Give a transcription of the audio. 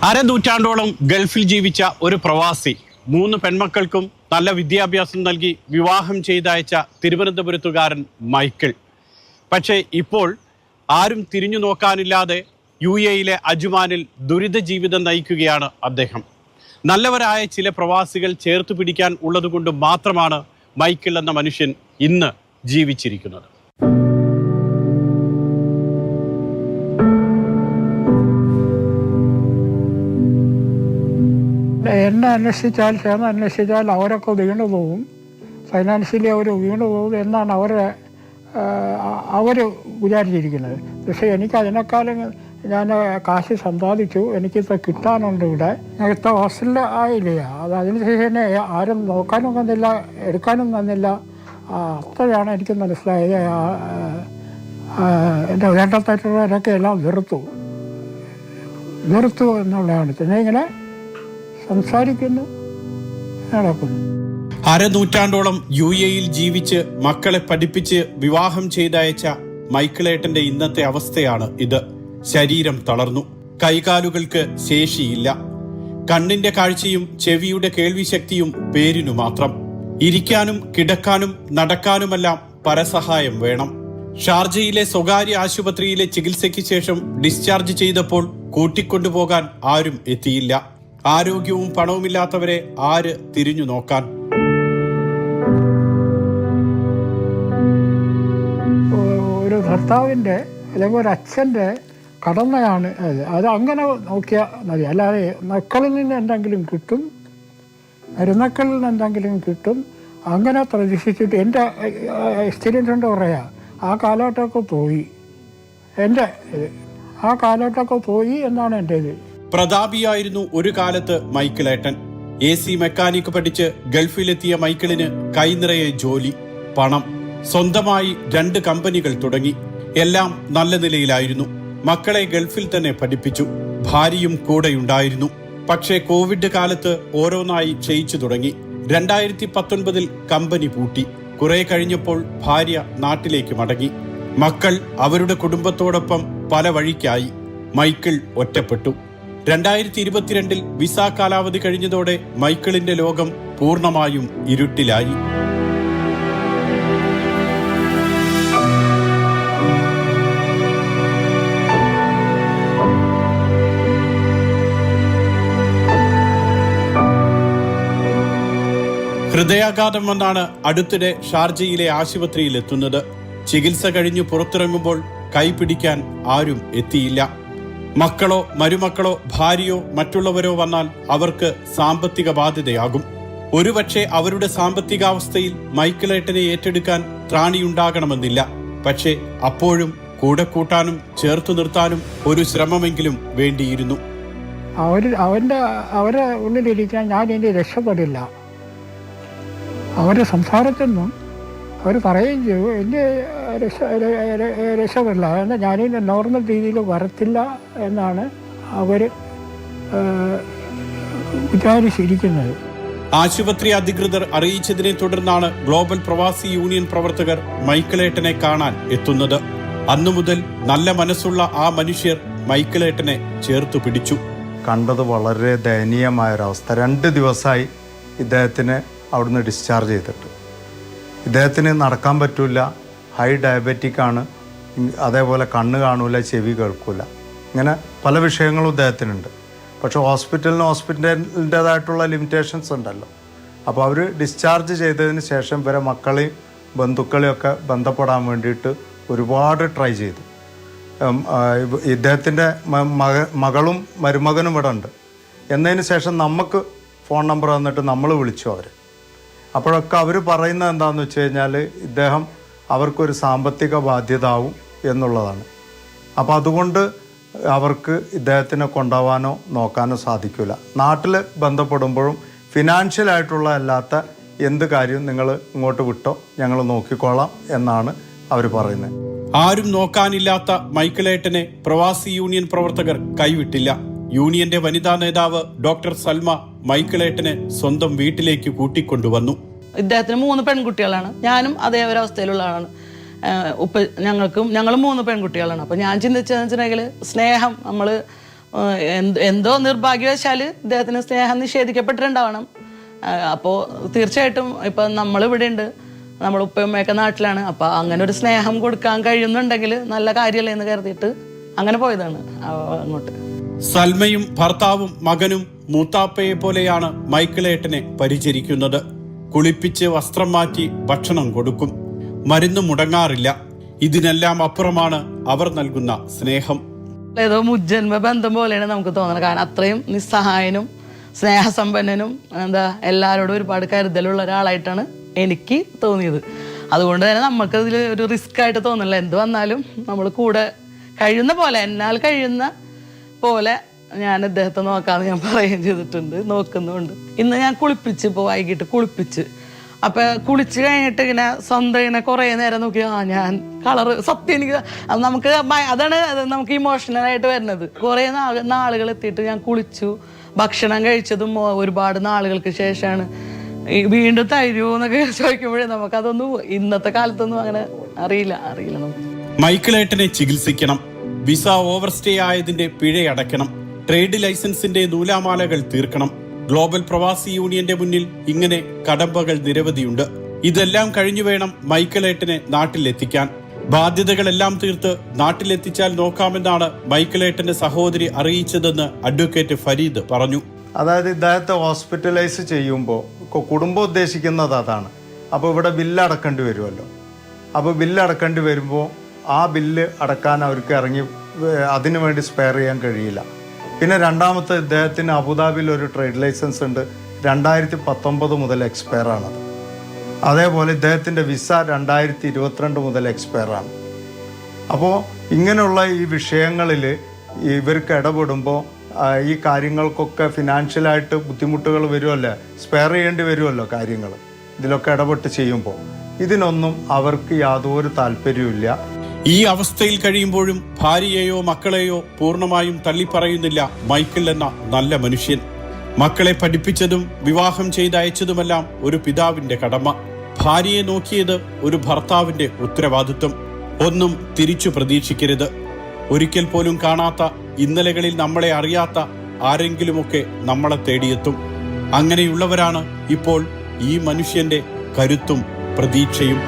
അരനൂറ്റാണ്ടോളം ഗൾഫിൽ ജീവിച്ച ഒരു പ്രവാസി 3 പെൺമക്കൾക്കും നല്ല വിദ്യാഭ്യാസം നൽകി വിവാഹം ചെയ്തയച്ച തിരുവനന്തപുരത്തുകാരൻ മൈക്കിൾ. പക്ഷേ ഇപ്പോൾ ആരും തിരിഞ്ഞു നോക്കാനില്ലാതെ UAE അജ്മാനിൽ ദുരിത ജീവിതം നയിക്കുകയാണ് അദ്ദേഹം. നല്ലവരായ ചില പ്രവാസികൾ ചേർത്ത് പിടിക്കാൻ ഉള്ളതുകൊണ്ട് മാത്രമാണ് മൈക്കിൾ എന്ന മനുഷ്യൻ ഇന്ന് ജീവിച്ചിരിക്കുന്നത്. എന്നെ അന്വേഷിച്ചാൽ അവരൊക്കെ വീണു പോകും, ഫൈനാൻഷ്യലി അവർ വീണു പോകും എന്നാണ് അവർ വിചാരിച്ചിരിക്കുന്നത്. പക്ഷേ എനിക്ക് അതിനേക്കാളും ഞാൻ കാശ് സമ്പാദിച്ചു, എനിക്കിപ്പോൾ കിട്ടാനുണ്ട്. ഇവിടെ നേരത്തെ ഹോസ്റ്റലിൽ ആയില്ല, അതിനുശേഷം തന്നെ ആരും നോക്കാനും വന്നില്ല, എടുക്കാനും വന്നില്ല. അത്രയാണ് എനിക്ക് മനസ്സിലായത്. എൻ്റെ വേണ്ടത്തട്ടുള്ളവരൊക്കെ എല്ലാം വെറുത്തു എന്നുള്ളതാണ്. പിന്നെ ഇങ്ങനെ സംസാരിക്കുന്നു, നടക്കുന്നു. അരനൂറ്റാണ്ടോളം UAE ജീവിച്ച് മക്കളെ പഠിപ്പിച്ച് വിവാഹം ചെയ്തയച്ച മൈക്കിളേട്ടന്റെ ഇന്നത്തെ അവസ്ഥയാണ് ഇത്. ശരീരം തളർന്നു, കൈകാലുകൾക്ക് ശേഷിയില്ല, കണ്ണിന്റെ കാഴ്ചയും ചെവിയുടെ കേൾവിശക്തിയും പേരിനു മാത്രം. ഇരിക്കാനും കിടക്കാനും നടക്കാനുമെല്ലാം പരസഹായം വേണം. ഷാർജയിലെ സ്വകാര്യ ആശുപത്രിയിലെ ചികിത്സയ്ക്ക് ശേഷം ഡിസ്ചാർജ് ചെയ്തപ്പോൾ കൂട്ടിക്കൊണ്ടുപോകാൻ ആരും എത്തിയില്ല. ആരോഗ്യവും പണവുമില്ലാത്തവരെ ആര് തിരിഞ്ഞു നോക്കാൻ? ഒരു ഭർത്താവിൻ്റെ അല്ലെങ്കിൽ ഒരു അച്ഛൻ്റെ കടമയാണ് അത്. അങ്ങനെ നോക്കിയാൽ മതി. അല്ലാതെ മക്കളിൽ നിന്ന് എന്തെങ്കിലും കിട്ടും, മരുമക്കളിൽ നിന്ന് എന്തെങ്കിലും കിട്ടും, അങ്ങനെ പ്രതീക്ഷിച്ചിട്ട് എൻ്റെ എക്സ്പീരിയൻസ് കൊണ്ട് പറയാം. ആ കാലഘട്ടമൊക്കെ പോയി എന്നാണ് എൻ്റെ ഇത്. പ്രതാപിയായിരുന്നു ഒരു കാലത്ത് മൈക്കിളേട്ടൻ. AC മെക്കാനിക് പഠിച്ച് ഗൾഫിലെത്തിയ മൈക്കിളിന് കൈനിറയെ ജോലി, പണം. സ്വന്തമായി 2 കമ്പനികൾ തുടങ്ങി. എല്ലാം നല്ല നിലയിലായിരുന്നു. മക്കളെ ഗൾഫിൽ തന്നെ പഠിപ്പിച്ചു. ഭാര്യയും കൂടെയുണ്ടായിരുന്നു. പക്ഷേ കോവിഡ് കാലത്ത് ഓരോന്നായി ക്ഷയിച്ചു തുടങ്ങി. 2019 കമ്പനി പൂട്ടി. കുറെ കഴിഞ്ഞപ്പോൾ ഭാര്യ നാട്ടിലേക്ക് മടങ്ങി. മക്കൾ അവരുടെ കുടുംബത്തോടൊപ്പം പല വഴിക്കായി. മൈക്കിൾ ഒറ്റപ്പെട്ടു. 2022 വിസ കാലാവധി കഴിഞ്ഞതോടെ മൈക്കിളിന്റെ ലോകം പൂർണ്ണമായും ഇരുട്ടിലായി. ഹൃദയാഘാതം വന്നാണ് അടുത്തിടെ ഷാർജയിലെ ആശുപത്രിയിൽ എത്തുന്നത്. ചികിത്സ കഴിഞ്ഞു പുറത്തിറങ്ങുമ്പോൾ കൈപിടിക്കാൻ ആരും എത്തിയില്ല. മക്കളോ മരുമക്കളോ ഭാര്യയോ മറ്റുള്ളവരോ വന്നാൽ അവർക്ക് സാമ്പത്തിക ബാധ്യതയാകും. ഒരുപക്ഷെ അവരുടെ സാമ്പത്തികാവസ്ഥയിൽ മൈക്കിളേട്ടനെ ഏറ്റെടുക്കാൻ ത്രാണിയുണ്ടാകണമെന്നില്ല. പക്ഷേ അപ്പോഴും കൂടെ കൂട്ടാനും ചേർത്തു നിർത്താനും ഒരു ശ്രമമെങ്കിലും വേണ്ടിയിരുന്നു. അവരെ ഉള്ളിലിരിക്കാൻ ഞാൻ ഇനി രക്ഷപ്പെടില്ല. അവരുടെ സംസാരത്തിൽ നിന്നും അവർ പറയുകയും ചെയ്തു, എൻ്റെ രക്ഷപ്പെടില്ല, എന്നാൽ ഞാനിത് നോർമൽ രീതിയിൽ വരത്തില്ല എന്നാണ് അവർ വിചാരിച്ചിരിക്കുന്നത്. ആശുപത്രി അധികൃതർ അറിയിച്ചതിനെ തുടർന്നാണ് ഗ്ലോബൽ പ്രവാസി യൂണിയൻ പ്രവർത്തകർ മൈക്കിളേട്ടനെ കാണാൻ എത്തുന്നത്. അന്നു മുതൽ നല്ല മനസ്സുള്ള ആ മനുഷ്യർ മൈക്കിളേട്ടനെ ചേർത്തു പിടിച്ചു. കണ്ടത് വളരെ ദയനീയമായൊരവസ്ഥ. 2 ദിവസമായി ഇദ്ദേഹത്തിന് അവിടുന്ന് ഡിസ്ചാർജ് ചെയ്തിട്ട്. ഇദ്ദേഹത്തിന് നടക്കാൻ പറ്റില്ല, ഹൈ ഡയബറ്റിക് ആണ്, അതേപോലെ കണ്ണ് കാണൂല, ചെവി കേൾക്കില്ല, ഇങ്ങനെ പല വിഷയങ്ങളും ഇദ്ദേഹത്തിനുണ്ട്. പക്ഷേ ഹോസ്പിറ്റലിൻ്റേതായിട്ടുള്ള ലിമിറ്റേഷൻസ് ഉണ്ടല്ലോ. അപ്പോൾ അവർ ഡിസ്ചാർജ് ചെയ്തതിന് ശേഷം ഇവരെ മക്കളെയും ബന്ധുക്കളെയൊക്കെ ബന്ധപ്പെടാൻ വേണ്ടിയിട്ട് ഒരുപാട് ട്രൈ ചെയ്തു. ഇദ്ദേഹത്തിൻ്റെ മകളും മരുമകനും ഇവിടെ ഉണ്ട്. എന്നതിന് ശേഷം നമുക്ക് ഫോൺ നമ്പർ തന്നിട്ട് നമ്മൾ വിളിച്ചു അവരെ. അപ്പോഴൊക്കെ അവർ പറയുന്നത് എന്താണെന്ന് വെച്ച് കഴിഞ്ഞാൽ ഇദ്ദേഹം അവർക്കൊരു സാമ്പത്തിക ബാധ്യത ആവും എന്നുള്ളതാണ്. അപ്പോൾ അതുകൊണ്ട് അവർക്ക് ഇദ്ദേഹത്തിനെ കൊണ്ടുപോകാനോ നോക്കാനോ സാധിക്കില്ല. നാട്ടിൽ ബന്ധപ്പെടുമ്പോഴും ഫിനാൻഷ്യലായിട്ടുള്ള അല്ലാത്ത എന്ത് കാര്യവും നിങ്ങൾ ഇങ്ങോട്ട് വിട്ടോ, ഞങ്ങൾ നോക്കിക്കോളാം എന്നാണ് അവർ പറയുന്നത്. ആരും നോക്കാനില്ലാത്ത മൈക്കിളേട്ടനെ പ്രവാസി യൂണിയൻ പ്രവർത്തകർ കൈവിട്ടില്ല. യൂണിയന്റെ വനിതാ നേതാവ് ഡോക്ടർ സൽമ മൈക്കിളേട്ടനെ സ്വന്തം വീട്ടിലേക്ക് കൂട്ടിക്കൊണ്ടുവന്നു. ഇദ്ദേഹത്തിന് 3 പെൺകുട്ടികളാണ്. ഞാനും അതേ ഒരവസ്ഥയിലുള്ള ആളാണ്. ഞങ്ങളും 3 പെൺകുട്ടികളാണ്. അപ്പോൾ ഞാൻ ചിന്തിച്ചതെന്ന് വെച്ചിട്ടുണ്ടെങ്കിൽ സ്നേഹം, നമ്മൾ എന്തോ നിർഭാഗ്യവശാല് ഇദ്ദേഹത്തിന് സ്നേഹം നിഷേധിക്കപ്പെട്ടിട്ടുണ്ടാവണം. അപ്പോൾ തീർച്ചയായിട്ടും ഇപ്പം നമ്മളിവിടെ ഉണ്ട്, നമ്മൾ ഉപ്പയമ്മയൊക്കെ നാട്ടിലാണ്. അപ്പം അങ്ങനെ ഒരു സ്നേഹം കൊടുക്കാൻ കഴിയുന്നുണ്ടെങ്കിൽ നല്ല കാര്യമല്ലേ എന്ന് കരുതിയിട്ട് അങ്ങനെ പോയതാണ് അങ്ങോട്ട്. സൽമയും ഭർത്താവും മകനും മൂത്താപ്പയെ പോലെയാണ് മൈക്കിളേട്ടനെ പരിചരിക്കുന്നത്. കുളിപ്പിച്ച് വസ്ത്രം മാറ്റി ഭക്ഷണം കൊടുക്കും. മരുന്ന് മുടങ്ങാറില്ല. ഇതിനെല്ലാം അപ്പുറമാണ് അവർ നൽകുന്ന സ്നേഹം. ഏതോ മുജ്ജന്മ ബന്ധം പോലെയാണ് നമുക്ക് തോന്നുന്നത്. കാരണം അത്രയും നിസ്സഹായനും സ്നേഹസമ്പന്നനും എല്ലാവരോടും ഒരുപാട് കരുതലുള്ള ഒരാളായിട്ടാണ് എനിക്ക് തോന്നിയത്. അതുകൊണ്ട് തന്നെ നമുക്ക് ഇതിൽ ഒരു റിസ്ക് ആയിട്ട് തോന്നില്ല. എന്ത് വന്നാലും നമ്മൾ കൂടെ കഴിയുന്ന പോലെ, എന്നാൽ കഴിയുന്ന പോലെ ഞാൻ ഇദ്ദേഹത്തെ നോക്കാമെന്ന് ഞാൻ പറയുകയും ചെയ്തിട്ടുണ്ട്, നോക്കുന്നുണ്ട്. ഇന്ന് ഞാൻ കുളിപ്പിച്ച്, ഇപ്പോൾ വൈകിട്ട് കുളിപ്പിച്ച്, അപ്പം കുളിച്ച് കഴിഞ്ഞിട്ട് ഇങ്ങനെ സ്വന്തം ഇങ്ങനെ കുറേ നേരം നോക്കി ഞാൻ കളറ് സത്യം എനിക്ക് നമുക്ക് അതാണ് നമുക്ക് ഇമോഷണലായിട്ട് വരുന്നത്. കുറേ നാളുകൾ എത്തിയിട്ട് ഞാൻ കുളിച്ചു, ഭക്ഷണം കഴിച്ചതും ഒരുപാട് നാളുകൾക്ക് ശേഷമാണ്. വീണ്ടും തരുമോ എന്നൊക്കെ ചോദിക്കുമ്പോഴേ നമുക്കതൊന്നും ഇന്നത്തെ കാലത്തൊന്നും അങ്ങനെ അറിയില്ല നമുക്ക്. മൈക്കിളേട്ടനെ ചികിത്സിക്കണം, വിസ ഓവർസ്റ്റേ ആയതിന്റെ പിഴയടയ്ക്കണം, ട്രേഡ് ലൈസൻസിന്റെ നൂലാമാലകൾ തീർക്കണം. ഗ്ലോബൽ പ്രവാസി യൂണിയന്റെ മുന്നിൽ ഇങ്ങനെ കടമ്പകൾ നിരവധിയുണ്ട്. ഇതെല്ലാം കഴിഞ്ഞു വേണം മൈക്കിളേട്ടനെ നാട്ടിലെത്തിക്കാൻ. ബാധ്യതകളെല്ലാം തീർത്ത് നാട്ടിലെത്തിച്ചാൽ നോക്കാമെന്നാണ് മൈക്കിളേട്ടന്റെ സഹോദരി അറിയിച്ചതെന്ന് അഡ്വക്കേറ്റ് ഫരീദ് പറഞ്ഞു. അതായത് ഇദ്ദേഹത്തെ ഹോസ്പിറ്റലൈസ് ചെയ്യുമ്പോൾ കുടുംബം ഉദ്ദേശിക്കുന്നത് അതാണ്. അപ്പോൾ ഇവിടെ ബില്ല് അടക്കേണ്ടി വരുമല്ലോ. അപ്പോൾ ബില്ല് അടക്കേണ്ടി വരുമ്പോൾ ആ ബില്ല് അടക്കാൻ അവർക്ക് അതിനു വേണ്ടി സ്പെയർ ചെയ്യാൻ കഴിയില്ല. പിന്നെ രണ്ടാമത്തെ, ഇദ്ദേഹത്തിന് അബുദാബിയിൽ ഒരു ട്രേഡ് ലൈസൻസ് ഉണ്ട്, 2019 മുതൽ എക്സ്പയർ ആണത്. അതേപോലെ ഇദ്ദേഹത്തിൻ്റെ വിസ 2022 മുതൽ എക്സ്പയർ ആണ്. അപ്പോൾ ഇങ്ങനെയുള്ള ഈ വിഷയങ്ങളിൽ ഇവർക്ക് ഇടപെടുമ്പോൾ ഈ കാര്യങ്ങൾക്കൊക്കെ ഫിനാൻഷ്യലായിട്ട് ബുദ്ധിമുട്ടുകൾ വരുമല്ലോ, സ്പെയർ ചെയ്യേണ്ടി വരുമല്ലോ കാര്യങ്ങൾ. ഇതിലൊക്കെ ഇടപെട്ട് ചെയ്യുമ്പോൾ ഇതിനൊന്നും അവർക്ക് യാതൊരു താല്പര്യമില്ല. ഈ അവസ്ഥയിൽ കഴിയുമ്പോഴും ഭാര്യയെയോ മക്കളെയോ പൂർണ്ണമായും തള്ളിപ്പറയുന്നില്ല മൈക്കിൾ എന്ന നല്ല മനുഷ്യൻ. മക്കളെ പഠിപ്പിച്ചതും വിവാഹം ചെയ്തയച്ചതുമെല്ലാം ഒരു പിതാവിന്റെ കടമ. ഭാര്യയെ നോക്കിയത് ഒരു ഭർത്താവിന്റെ ഉത്തരവാദിത്വം. ഒന്നും തിരിച്ചു പ്രതീക്ഷിക്കരുത്. ഒരിക്കൽ പോലും കാണാത്ത, ഇന്നലകളിൽ നമ്മളെ അറിയാത്ത ആരെങ്കിലുമൊക്കെ നമ്മളെ തേടിയെത്തും. അങ്ങനെയുള്ളവരാണ് ഇപ്പോൾ ഈ മനുഷ്യന്റെ കരുത്തും പ്രതീക്ഷയും.